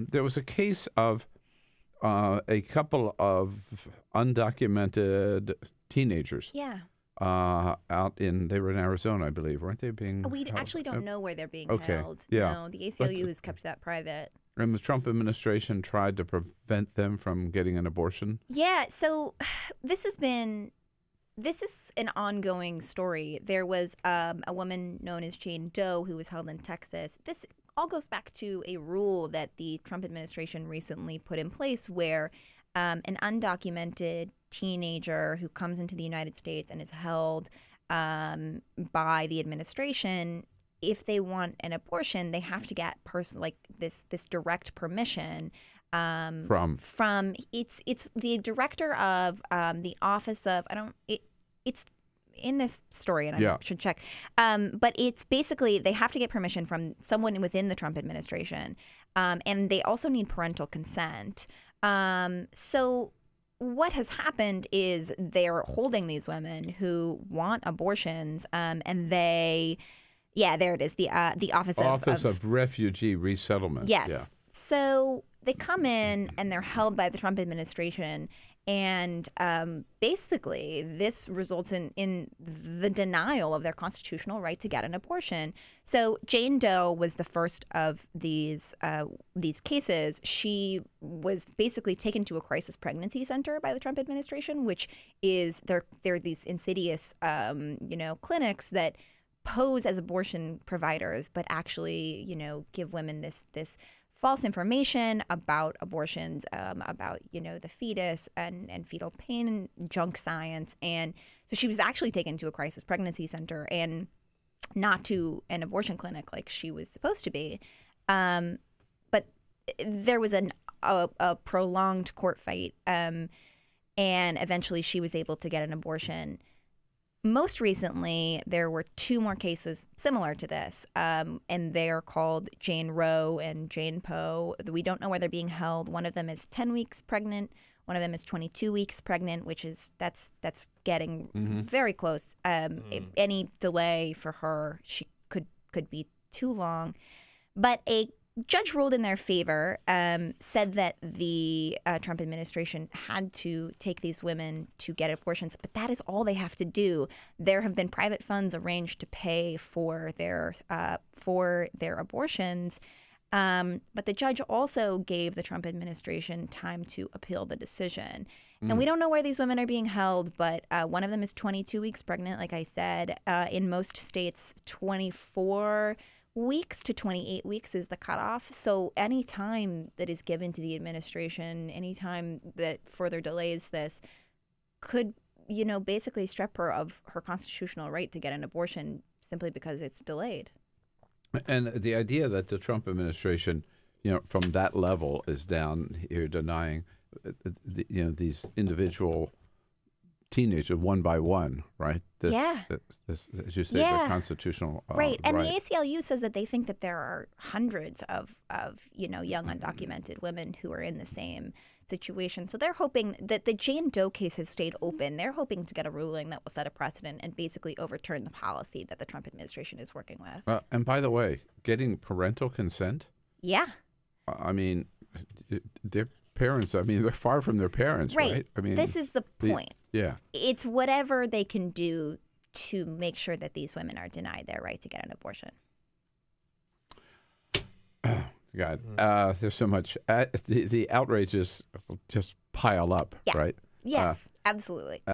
there was a case of a couple of undocumented teenagers. Yeah. They were in Arizona, I believe, weren't they being We held? actually don't know where they're being Okay, held. yeah. No, the ACLU has kept that private. And the Trump administration tried to prevent them from getting an abortion? Yeah, so this is an ongoing story. There was a woman known as Jane Doe who was held in Texas. This all goes back to a rule that the Trump administration recently put in place where an undocumented teenager who comes into the United States and is held by the administration, if they want an abortion, they have to get this direct permission from it's the director of the office of it's in this story, and I should check. But it's basically they have to get permission from someone within the Trump administration, and they also need parental consent. So what has happened is they're holding these women who want abortions, and they, there it is, the Office of Refugee Resettlement. Yes. Yeah. So they come in and they're held by the Trump administration. And basically, this results in the denial of their constitutional right to get an abortion. So Jane Doe was the first of these cases. She was basically taken to a crisis pregnancy center by the Trump administration, which is there are these insidious clinics that pose as abortion providers, but actually give women this false information about abortions, about the fetus and fetal pain, junk science, and so she was actually taken to a crisis pregnancy center and not to an abortion clinic like she was supposed to be. But there was a prolonged court fight, and eventually she was able to get an abortion. Most recently, there were two more cases similar to this, and they are called Jane Roe and Jane Poe. We don't know where they're being held. One of them is 10 weeks pregnant. One of them is 22 weeks pregnant, which is that's getting very close. If any delay for her, she could be too long. But a judge ruled in their favor, said that the Trump administration had to take these women to get abortions, but that is all they have to do. There have been private funds arranged to pay for their abortions, but the judge also gave the Trump administration time to appeal the decision. And we don't know where these women are being held, but one of them is 22 weeks pregnant, like I said. In most states, 24 weeks to 28 weeks is the cutoff. So any time that is given to the administration, any time that further delays this could, basically strip her of her constitutional right to get an abortion simply because it's delayed. And the idea that the Trump administration, from that level is down here denying, these individual teenagers one by one, right? This, as you say, the constitutional right. And the ACLU says that they think that there are hundreds of young undocumented women who are in the same situation. So they're hoping that the Jane Doe case has stayed open. They're hoping to get a ruling that will set a precedent and basically overturn the policy that the Trump administration is working with. And by the way, getting parental consent? Yeah. I mean, their parents, they're far from their parents, right? I mean, this is the point. Yeah. It's whatever they can do to make sure that these women are denied their right to get an abortion. God, there's so much. The outrages just pile up, right? Yes, absolutely.